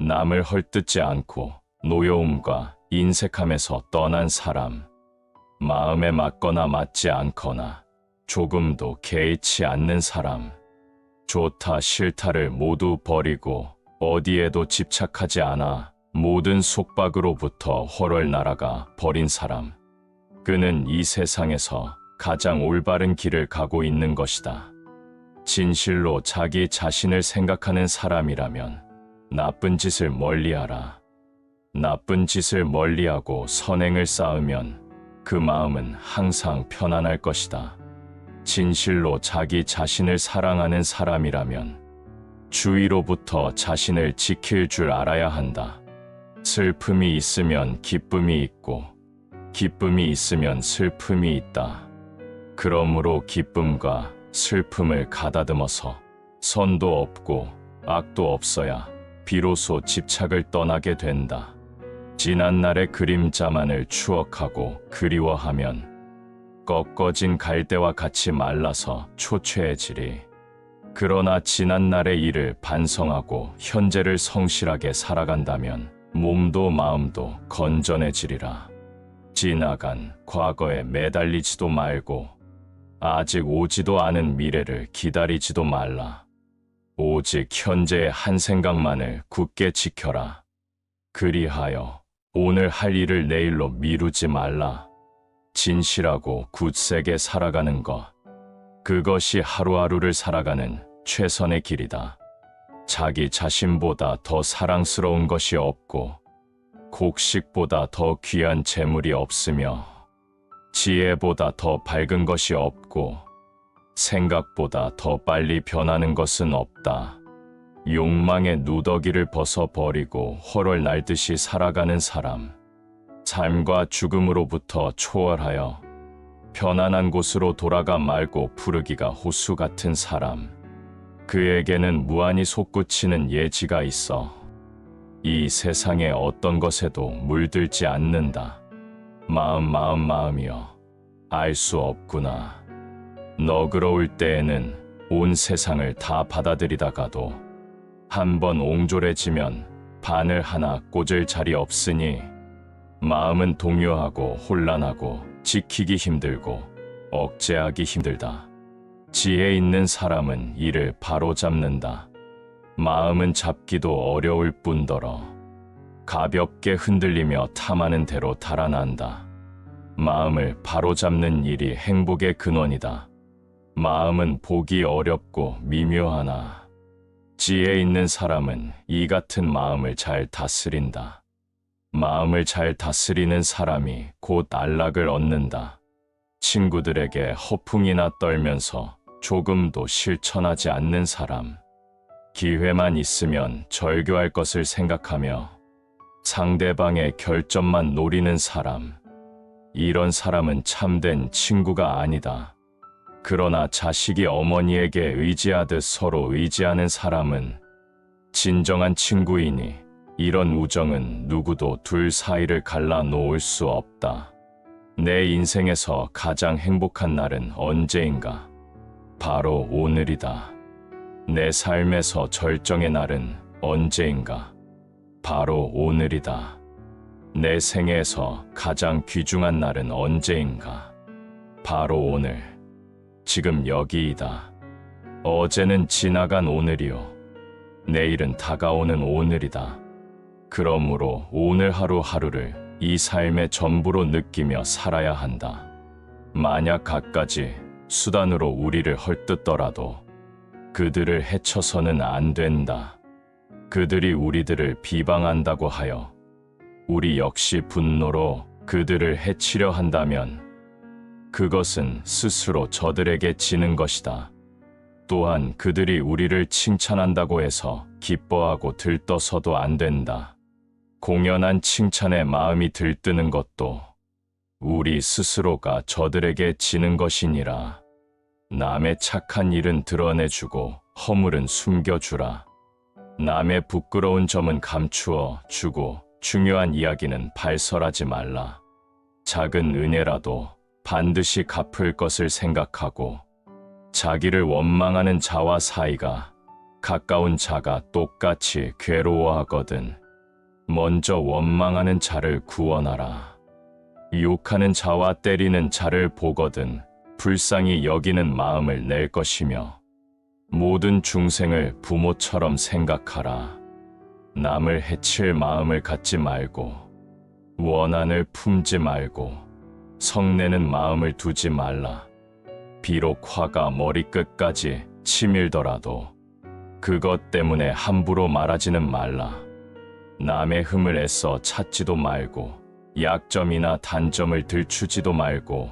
남을 헐뜯지 않고 노여움과 인색함에서 떠난 사람, 마음에 맞거나 맞지 않거나 조금도 개의치 않는 사람, 좋다 싫다를 모두 버리고 어디에도 집착하지 않아 모든 속박으로부터 헐헐 날아가 버린 사람, 그는 이 세상에서 가장 올바른 길을 가고 있는 것이다. 진실로 자기 자신을 생각하는 사람이라면 나쁜 짓을 멀리하라. 나쁜 짓을 멀리하고 선행을 쌓으면 그 마음은 항상 편안할 것이다. 진실로 자기 자신을 사랑하는 사람이라면 주위로부터 자신을 지킬 줄 알아야 한다. 슬픔이 있으면 기쁨이 있고 기쁨이 있으면 슬픔이 있다. 그러므로 기쁨과 슬픔을 가다듬어서 선도 없고 악도 없어야 비로소 집착을 떠나게 된다. 지난날의 그림자만을 추억하고 그리워하면 꺾어진 갈대와 같이 말라서 초췌해지리. 그러나 지난날의 일을 반성하고 현재를 성실하게 살아간다면 몸도 마음도 건전해지리라. 지나간 과거에 매달리지도 말고 아직 오지도 않은 미래를 기다리지도 말라. 오직 현재의 한 생각만을 굳게 지켜라. 그리하여 오늘 할 일을 내일로 미루지 말라. 진실하고 굳세게 살아가는 것, 그것이 하루하루를 살아가는 최선의 길이다. 자기 자신보다 더 사랑스러운 것이 없고 곡식보다 더 귀한 재물이 없으며 지혜보다 더 밝은 것이 없고 생각보다 더 빨리 변하는 것은 없다. 욕망의 누더기를 벗어버리고 헐헐 날듯이 살아가는 사람, 삶과 죽음으로부터 초월하여 편안한 곳으로 돌아가 말고 부르기가 호수 같은 사람, 그에게는 무한히 솟구치는 예지가 있어 이 세상의 어떤 것에도 물들지 않는다. 마음이여, 알 수 없구나. 너그러울 때에는 온 세상을 다 받아들이다가도 한번 옹졸해지면 바늘 하나 꽂을 자리 없으니 마음은 동요하고 혼란하고 지키기 힘들고 억제하기 힘들다. 지혜 있는 사람은 이를 바로잡는다. 마음은 잡기도 어려울 뿐더러 가볍게 흔들리며 탐하는 대로 달아난다. 마음을 바로잡는 일이 행복의 근원이다. 마음은 보기 어렵고 미묘하나 지혜 있는 사람은 이 같은 마음을 잘 다스린다. 마음을 잘 다스리는 사람이 곧 안락을 얻는다. 친구들에게 허풍이나 떨면서 조금도 실천하지 않는 사람, 기회만 있으면 절교할 것을 생각하며 상대방의 결점만 노리는 사람, 이런 사람은 참된 친구가 아니다. 그러나 자식이 어머니에게 의지하듯 서로 의지하는 사람은 진정한 친구이니 이런 우정은 누구도 둘 사이를 갈라놓을 수 없다. 내 인생에서 가장 행복한 날은 언제인가? 바로 오늘이다. 내 삶에서 절정의 날은 언제인가? 바로 오늘이다. 내 생에서 가장 귀중한 날은 언제인가? 바로 오늘. 지금 여기이다. 어제는 지나간 오늘이요. 내일은 다가오는 오늘이다. 그러므로 오늘 하루하루를 이 삶의 전부로 느끼며 살아야 한다. 만약 갖가지 수단으로 우리를 헐뜯더라도 그들을 해쳐서는 안 된다. 그들이 우리들을 비방한다고 하여 우리 역시 분노로 그들을 해치려 한다면 그것은 스스로 저들에게 지는 것이다. 또한 그들이 우리를 칭찬한다고 해서 기뻐하고 들떠서도 안 된다. 공연한 칭찬에 마음이 들뜨는 것도 우리 스스로가 저들에게 지는 것이니라. 남의 착한 일은 드러내주고 허물은 숨겨주라. 남의 부끄러운 점은 감추어 주고 중요한 이야기는 발설하지 말라. 작은 은혜라도 반드시 갚을 것을 생각하고 자기를 원망하는 자와 사이가 가까운 자가 똑같이 괴로워하거든. 먼저 원망하는 자를 구원하라. 유혹하는 자와 때리는 자를 보거든 불쌍히 여기는 마음을 낼 것이며 모든 중생을 부모처럼 생각하라. 남을 해칠 마음을 갖지 말고 원한을 품지 말고 성내는 마음을 두지 말라. 비록 화가 머리끝까지 치밀더라도 그것 때문에 함부로 말하지는 말라. 남의 흠을 애써 찾지도 말고 약점이나 단점을 들추지도 말고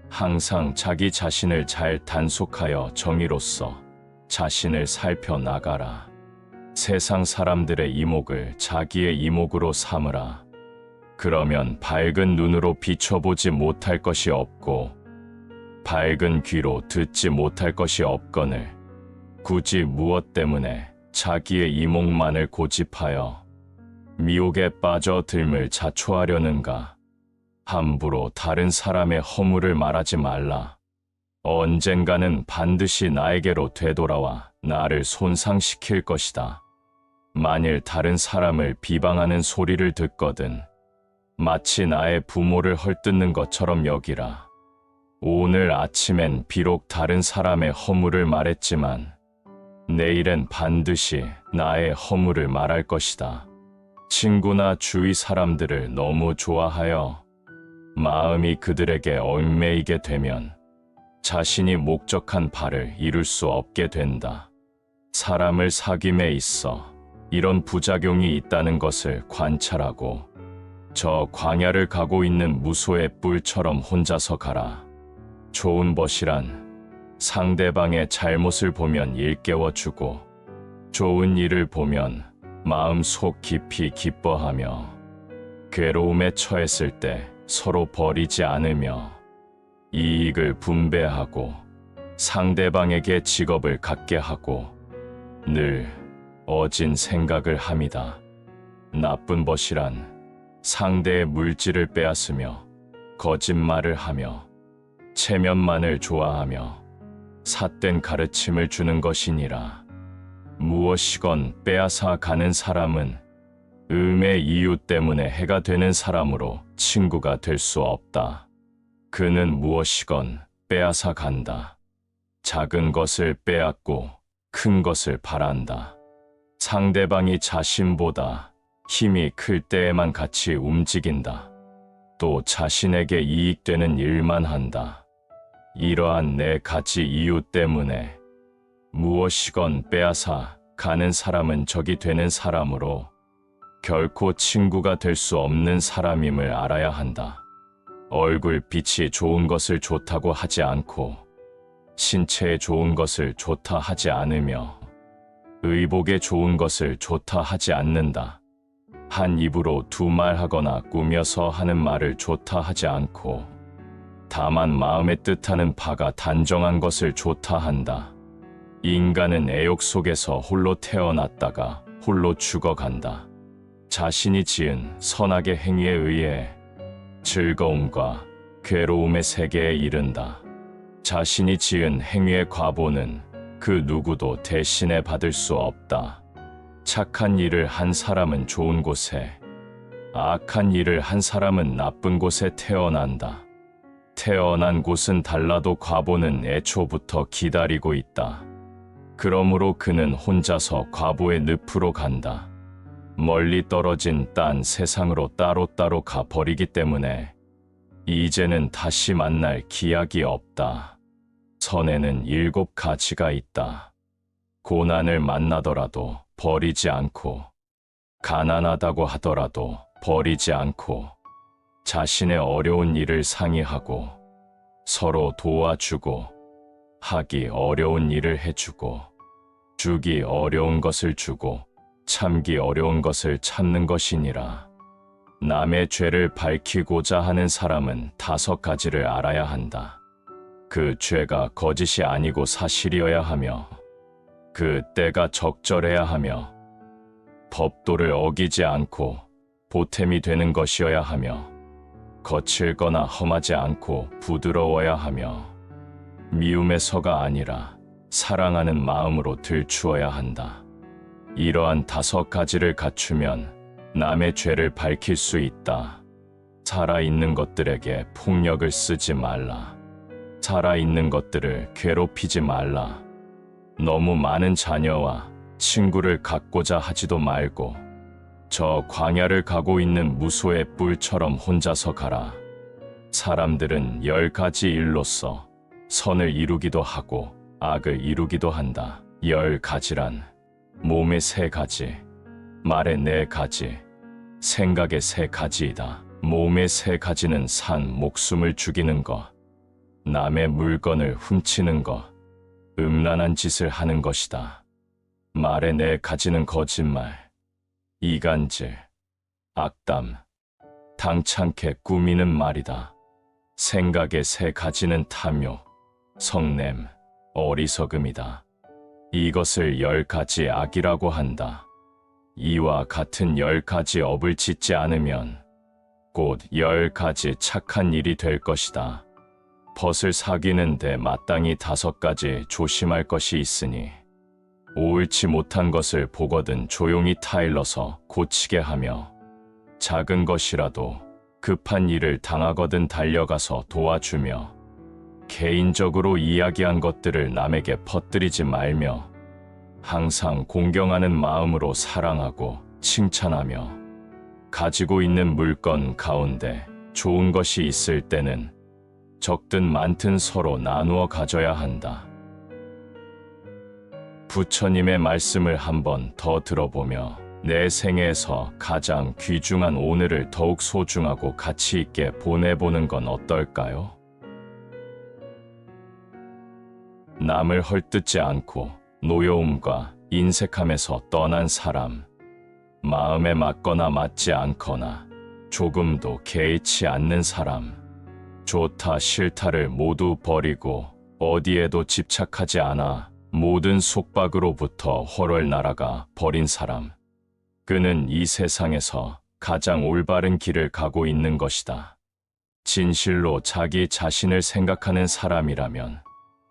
항상 자기 자신을 잘 단속하여 정의로써 자신을 살펴나가라. 세상 사람들의 이목을 자기의 이목으로 삼으라. 그러면 밝은 눈으로 비춰보지 못할 것이 없고 밝은 귀로 듣지 못할 것이 없거늘 굳이 무엇 때문에 자기의 이목만을 고집하여 미혹에 빠져 들을 자초하려는가. 함부로 다른 사람의 허물을 말하지 말라. 언젠가는 반드시 나에게로 되돌아와 나를 손상시킬 것이다. 만일 다른 사람을 비방하는 소리를 듣거든 마치 나의 부모를 헐뜯는 것처럼 여기라. 오늘 아침엔 비록 다른 사람의 허물을 말했지만 내일엔 반드시 나의 허물을 말할 것이다. 친구나 주위 사람들을 너무 좋아하여 마음이 그들에게 얽매이게 되면 자신이 목적한 바를 이룰 수 없게 된다. 사람을 사귐에 있어 이런 부작용이 있다는 것을 관찰하고 저 광야를 가고 있는 무소의 뿔처럼 혼자서 가라. 좋은 벗이란 상대방의 잘못을 보면 일깨워주고 좋은 일을 보면 마음 속 깊이 기뻐하며 괴로움에 처했을 때 서로 버리지 않으며 이익을 분배하고 상대방에게 직업을 갖게 하고 늘 어진 생각을 함이다. 나쁜 벗이란 상대의 물질을 빼앗으며 거짓말을 하며 체면만을 좋아하며 삿된 가르침을 주는 것이니라. 무엇이건 빼앗아 가는 사람은 음의 이유 때문에 해가 되는 사람으로 친구가 될 수 없다. 그는 무엇이건 빼앗아 간다. 작은 것을 빼앗고 큰 것을 바란다. 상대방이 자신보다 힘이 클 때에만 같이 움직인다. 또 자신에게 이익되는 일만 한다. 이러한 네 가지 이유 때문에 무엇이건 빼앗아 가는 사람은 적이 되는 사람으로 결코 친구가 될 수 없는 사람임을 알아야 한다. 얼굴 빛이 좋은 것을 좋다고 하지 않고 신체에 좋은 것을 좋다 하지 않으며 의복에 좋은 것을 좋다 하지 않는다. 한 입으로 두 말 하거나 꾸며서 하는 말을 좋다 하지 않고 다만 마음에 뜻하는 바가 단정한 것을 좋다 한다. 인간은 애욕 속에서 홀로 태어났다가 홀로 죽어간다. 자신이 지은 선악의 행위에 의해 즐거움과 괴로움의 세계에 이른다. 자신이 지은 행위의 과보는 그 누구도 대신해 받을 수 없다. 착한 일을 한 사람은 좋은 곳에, 악한 일을 한 사람은 나쁜 곳에 태어난다. 태어난 곳은 달라도 과보는 애초부터 기다리고 있다. 그러므로 그는 혼자서 과보의 늪으로 간다. 멀리 떨어진 딴 세상으로 따로따로 가버리기 때문에 이제는 다시 만날 기약이 없다. 선에는 7가지가 있다. 고난을 만나더라도 버리지 않고, 가난하다고 하더라도 버리지 않고, 자신의 어려운 일을 상의하고, 서로 도와주고, 하기 어려운 일을 해주고, 주기 어려운 것을 주고, 참기 어려운 것을 참는 것이니라. 남의 죄를 밝히고자 하는 사람은 5가지를 알아야 한다. 그 죄가 거짓이 아니고 사실이어야 하며 그 때가 적절해야 하며 법도를 어기지 않고 보탬이 되는 것이어야 하며 거칠거나 험하지 않고 부드러워야 하며 미움에서가 아니라 사랑하는 마음으로 들추어야 한다. 이러한 5가지를 갖추면 남의 죄를 밝힐 수 있다. 살아있는 것들에게 폭력을 쓰지 말라. 살아있는 것들을 괴롭히지 말라. 너무 많은 자녀와 친구를 갖고자 하지도 말고 저 광야를 가고 있는 무소의 뿔처럼 혼자서 가라. 사람들은 10가지 일로써 선을 이루기도 하고 악을 이루기도 한다. 10가지란 몸의 3가지, 말의 4가지, 생각의 3가지이다. 몸의 3가지는 산, 목숨을 죽이는 것, 남의 물건을 훔치는 것, 음란한 짓을 하는 것이다. 말의 4가지는 거짓말, 이간질, 악담, 당찮게 꾸미는 말이다. 생각의 3가지는 탐욕, 성냄, 어리석음이다. 이것을 10가지 악이라고 한다. 이와 같은 10가지 업을 짓지 않으면 곧 10가지 착한 일이 될 것이다. 벗을 사귀는데 마땅히 5가지 조심할 것이 있으니 옳지 못한 것을 보거든 조용히 타일러서 고치게 하며 작은 것이라도 급한 일을 당하거든 달려가서 도와주며 개인적으로 이야기한 것들을 남에게 퍼뜨리지 말며 항상 공경하는 마음으로 사랑하고 칭찬하며 가지고 있는 물건 가운데 좋은 것이 있을 때는 적든 많든 서로 나누어 가져야 한다. 부처님의 말씀을 한번 더 들어보며 내 생애에서 가장 귀중한 오늘을 더욱 소중하고 가치 있게 보내보는 건 어떨까요? 남을 헐뜯지 않고 노여움과 인색함에서 떠난 사람, 마음에 맞거나 맞지 않거나 조금도 개의치 않는 사람, 좋다 싫다를 모두 버리고 어디에도 집착하지 않아 모든 속박으로부터 헐월 날아가 버린 사람, 그는 이 세상에서 가장 올바른 길을 가고 있는 것이다. 진실로 자기 자신을 생각하는 사람이라면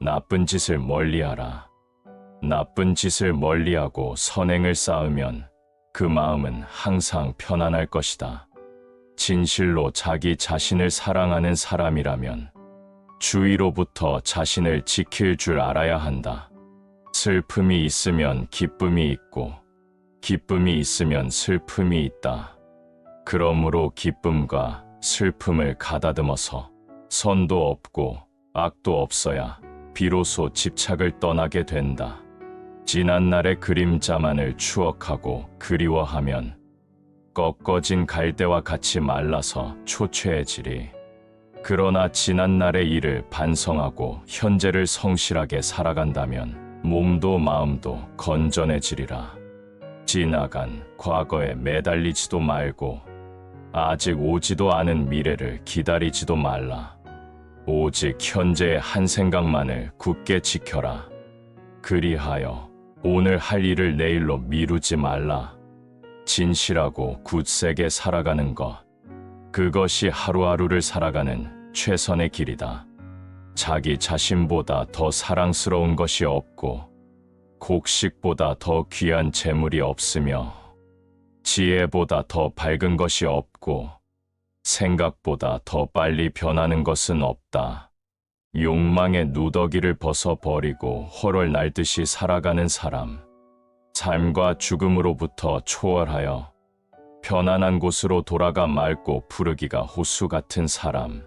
나쁜 짓을 멀리하라. 나쁜 짓을 멀리하고 선행을 쌓으면 그 마음은 항상 편안할 것이다. 진실로 자기 자신을 사랑하는 사람이라면 주위로부터 자신을 지킬 줄 알아야 한다. 슬픔이 있으면 기쁨이 있고 기쁨이 있으면 슬픔이 있다. 그러므로 기쁨과 슬픔을 가다듬어서 선도 없고 악도 없어야 비로소 집착을 떠나게 된다. 지난날의 그림자만을 추억하고 그리워하면 꺾어진 갈대와 같이 말라서 초췌해지리. 그러나 지난날의 일을 반성하고 현재를 성실하게 살아간다면 몸도 마음도 건전해지리라. 지나간 과거에 매달리지도 말고 아직 오지도 않은 미래를 기다리지도 말라. 오직 현재의 한 생각만을 굳게 지켜라. 그리하여 오늘 할 일을 내일로 미루지 말라. 진실하고 굳세게 살아가는 것, 그것이 하루하루를 살아가는 최선의 길이다. 자기 자신보다 더 사랑스러운 것이 없고 곡식보다 더 귀한 재물이 없으며 지혜보다 더 밝은 것이 없고 생각보다 더 빨리 변하는 것은 없다. 욕망의 누더기를 벗어버리고 헐월 날듯이 살아가는 사람, 삶과 죽음으로부터 초월하여 편안한 곳으로 돌아가 맑고 푸르기가 호수 같은 사람,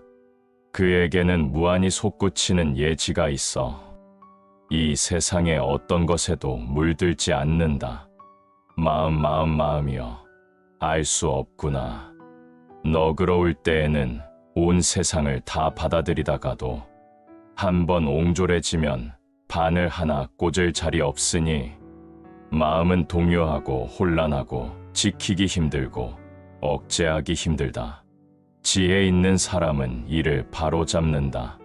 그에게는 무한히 솟구치는 예지가 있어 이 세상의 어떤 것에도 물들지 않는다. 마음이여, 알 수 없구나. 너그러울 때에는 온 세상을 다 받아들이다가도 한번 옹졸해지면 바늘 하나 꽂을 자리 없으니 마음은 동요하고 혼란하고 지키기 힘들고 억제하기 힘들다. 지혜 있는 사람은 이를 바로잡는다.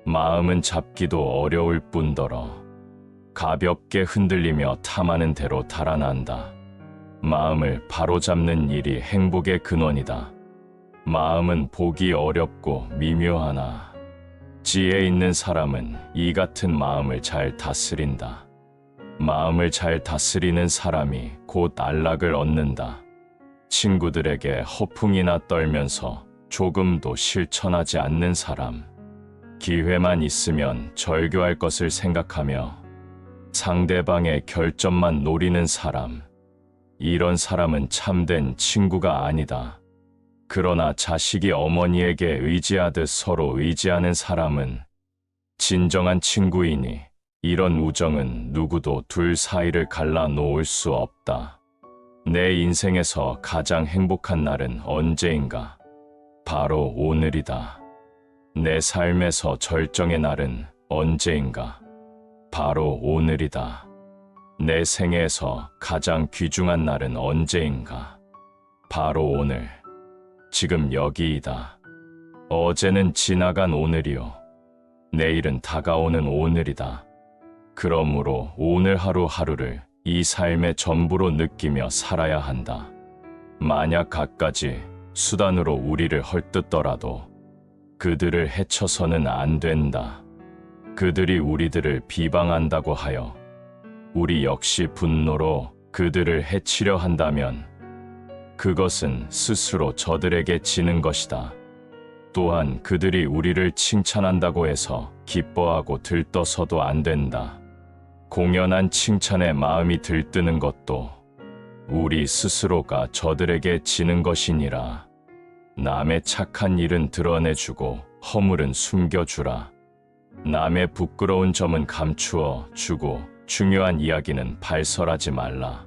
마음은 잡기도 어려울 뿐더러 가볍게 흔들리며 탐하는 대로 달아난다. 마음을 바로잡는 일이 행복의 근원이다. 마음은 보기 어렵고 미묘하나 지혜 있는 사람은 이 같은 마음을 잘 다스린다. 마음을 잘 다스리는 사람이 곧 안락을 얻는다. 친구들에게 허풍이나 떨면서 조금도 실천하지 않는 사람. 기회만 있으면 절교할 것을 생각하며 상대방의 결점만 노리는 사람. 이런 사람은 참된 친구가 아니다. 그러나 자식이 어머니에게 의지하듯 서로 의지하는 사람은 진정한 친구이니 이런 우정은 누구도 둘 사이를 갈라놓을 수 없다. 내 인생에서 가장 행복한 날은 언제인가? 바로 오늘이다. 내 삶에서 절정의 날은 언제인가? 바로 오늘이다. 내 생애에서 가장 귀중한 날은 언제인가? 바로 오늘. 지금 여기이다. 어제는 지나간 오늘이요. 내일은 다가오는 오늘이다. 그러므로 오늘 하루하루를 이 삶의 전부로 느끼며 살아야 한다. 만약 갖가지 수단으로 우리를 헐뜯더라도 그들을 해쳐서는 안 된다. 그들이 우리들을 비방한다고 하여 우리 역시 분노로 그들을 해치려 한다면 그것은 스스로 저들에게 지는 것이다. 또한 그들이 우리를 칭찬한다고 해서 기뻐하고 들떠서도 안 된다. 공연한 칭찬에 마음이 들뜨는 것도 우리 스스로가 저들에게 지는 것이니라. 남의 착한 일은 드러내주고 허물은 숨겨주라. 남의 부끄러운 점은 감추어 주고 중요한 이야기는 발설하지 말라.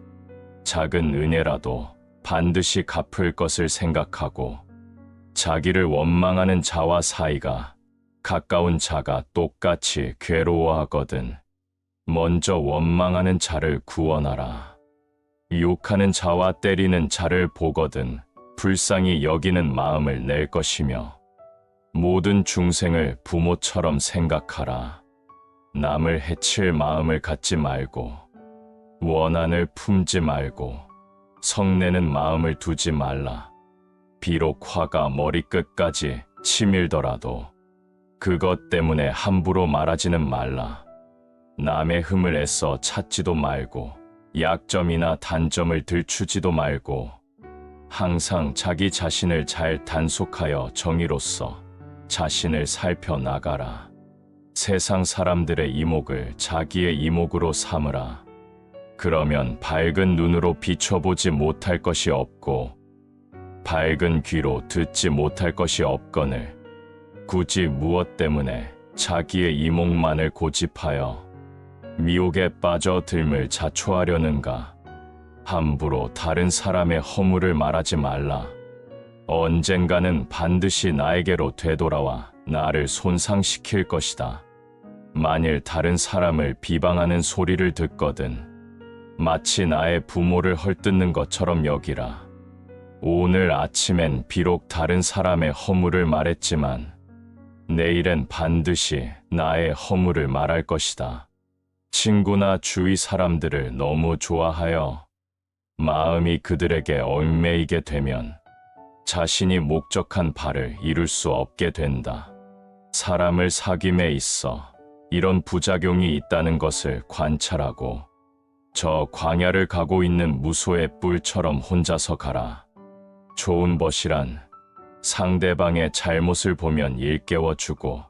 작은 은혜라도 반드시 갚을 것을 생각하고 자기를 원망하는 자와 사이가 가까운 자가 똑같이 괴로워하거든. 먼저 원망하는 자를 구원하라. 욕하는 자와 때리는 자를 보거든 불쌍히 여기는 마음을 낼 것이며 모든 중생을 부모처럼 생각하라. 남을 해칠 마음을 갖지 말고 원한을 품지 말고 성내는 마음을 두지 말라. 비록 화가 머리끝까지 치밀더라도 그것 때문에 함부로 말하지는 말라. 남의 흠을 애써 찾지도 말고 약점이나 단점을 들추지도 말고 항상 자기 자신을 잘 단속하여 정의로써 자신을 살펴나가라. 세상 사람들의 이목을 자기의 이목으로 삼으라. 그러면 밝은 눈으로 비춰보지 못할 것이 없고 밝은 귀로 듣지 못할 것이 없거늘 굳이 무엇 때문에 자기의 이목만을 고집하여 미혹에 빠져 들을 자초하려는가? 함부로 다른 사람의 허물을 말하지 말라. 언젠가는 반드시 나에게로 되돌아와 나를 손상시킬 것이다. 만일 다른 사람을 비방하는 소리를 듣거든 마치 나의 부모를 헐뜯는 것처럼 여기라. 오늘 아침엔 비록 다른 사람의 허물을 말했지만 내일엔 반드시 나의 허물을 말할 것이다. 친구나 주위 사람들을 너무 좋아하여 마음이 그들에게 얽매이게 되면 자신이 목적한 바를 이룰 수 없게 된다. 사람을 사귐에 있어 이런 부작용이 있다는 것을 관찰하고 저 광야를 가고 있는 무소의 뿔처럼 혼자서 가라. 좋은 벗이란 상대방의 잘못을 보면 일깨워주고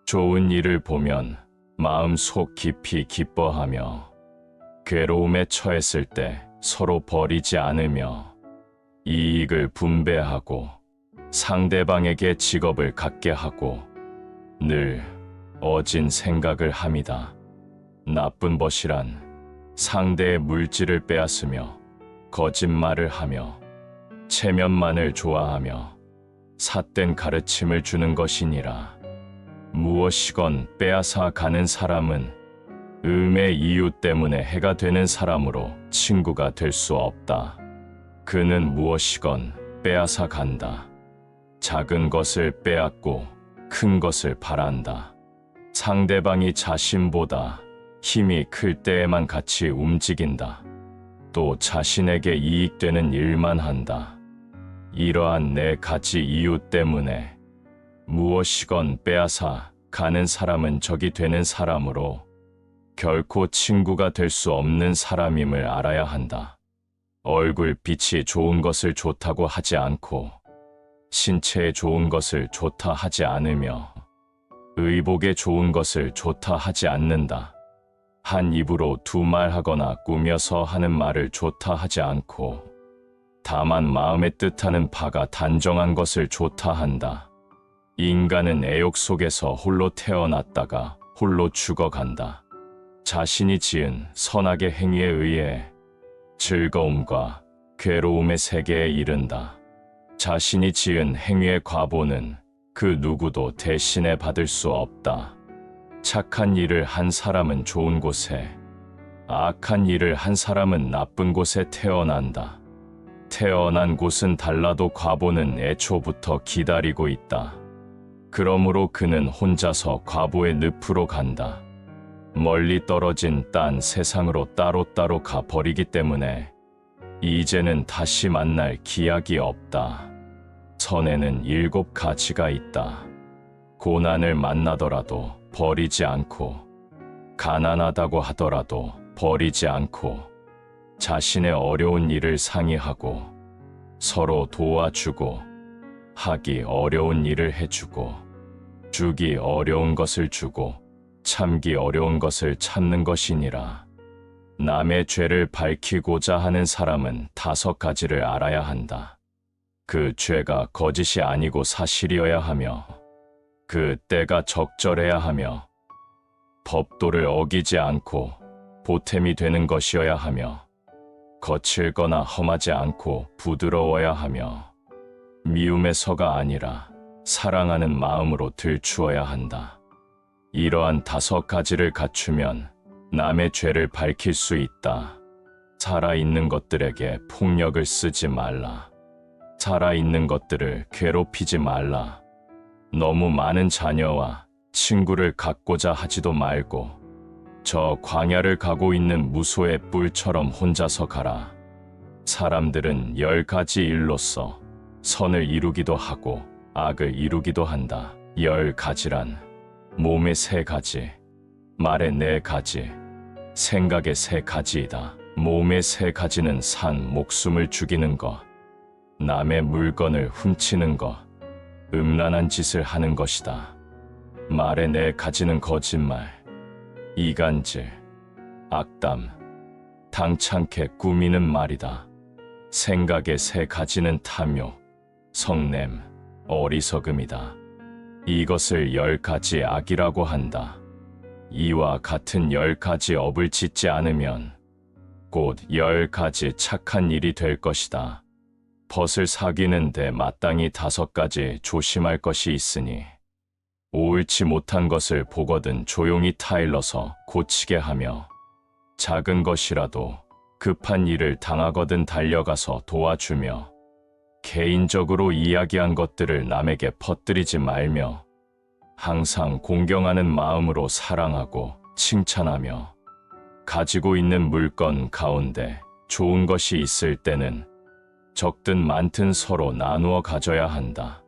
좋은 일을 보면 마음 속 깊이 기뻐하며 괴로움에 처했을 때 서로 버리지 않으며 이익을 분배하고 상대방에게 직업을 갖게 하고 늘 어진 생각을 함이다. 나쁜 벗이란 상대의 물질을 빼앗으며 거짓말을 하며 체면만을 좋아하며 삿된 가르침을 주는 것이니라. 무엇이건 빼앗아 가는 사람은 음의 이유 때문에 해가 되는 사람으로 친구가 될 수 없다. 그는 무엇이건 빼앗아 간다. 작은 것을 빼앗고 큰 것을 바란다. 상대방이 자신보다 힘이 클 때에만 같이 움직인다. 또 자신에게 이익되는 일만 한다. 이러한 네 가지 이유 때문에 무엇이건 빼앗아 가는 사람은 적이 되는 사람으로 결코 친구가 될 수 없는 사람임을 알아야 한다. 얼굴 빛이 좋은 것을 좋다고 하지 않고 신체에 좋은 것을 좋다 하지 않으며 의복에 좋은 것을 좋다 하지 않는다. 한 입으로 두 말 하거나 꾸며서 하는 말을 좋다 하지 않고 다만 마음에 뜻하는 바가 단정한 것을 좋다 한다. 인간은 애욕 속에서 홀로 태어났다가 홀로 죽어간다. 자신이 지은 선악의 행위에 의해 즐거움과 괴로움의 세계에 이른다. 자신이 지은 행위의 과보는 그 누구도 대신해 받을 수 없다. 착한 일을 한 사람은 좋은 곳에, 악한 일을 한 사람은 나쁜 곳에 태어난다. 태어난 곳은 달라도 과보는 애초부터 기다리고 있다. 그러므로 그는 혼자서 과보의 늪으로 간다. 멀리 떨어진 딴 세상으로 따로따로 가버리기 때문에 이제는 다시 만날 기약이 없다. 선에는 7가지가 있다. 고난을 만나더라도 버리지 않고, 가난하다고 하더라도 버리지 않고, 자신의 어려운 일을 상의하고, 서로 도와주고, 하기 어려운 일을 해주고, 주기 어려운 것을 주고, 참기 어려운 것을 참는 것이니라. 남의 죄를 밝히고자 하는 사람은 5가지를 알아야 한다. 그 죄가 거짓이 아니고 사실이어야 하며, 그 때가 적절해야 하며, 법도를 어기지 않고 보탬이 되는 것이어야 하며, 거칠거나 험하지 않고 부드러워야 하며, 미움의 서가 아니라 사랑하는 마음으로 들추어야 한다. 이러한 5가지를 갖추면 남의 죄를 밝힐 수 있다. 살아있는 것들에게 폭력을 쓰지 말라. 살아있는 것들을 괴롭히지 말라. 너무 많은 자녀와 친구를 갖고자 하지도 말고 저 광야를 가고 있는 무소의 뿔처럼 혼자서 가라. 사람들은 10가지 일로써 선을 이루기도 하고 악을 이루기도 한다. 10가지란 몸의 3가지, 말의 4가지, 생각의 3가지이다. 몸의 3가지는 산 목숨을 죽이는 것, 남의 물건을 훔치는 것, 음란한 짓을 하는 것이다. 말의 4가지는 거짓말, 이간질, 악담, 당찮게 꾸미는 말이다. 생각의 3가지는 탐욕, 성냄, 어리석음이다. 이것을 10가지 악이라고 한다. 이와 같은 10가지 업을 짓지 않으면 곧 10가지 착한 일이 될 것이다. 벗을 사귀는데 마땅히 5가지 조심할 것이 있으니 옳지 못한 것을 보거든 조용히 타일러서 고치게 하며, 작은 것이라도 급한 일을 당하거든 달려가서 도와주며, 개인적으로 이야기한 것들을 남에게 퍼뜨리지 말며, 항상 공경하는 마음으로 사랑하고 칭찬하며, 가지고 있는 물건 가운데 좋은 것이 있을 때는 적든 많든 서로 나누어 가져야 한다.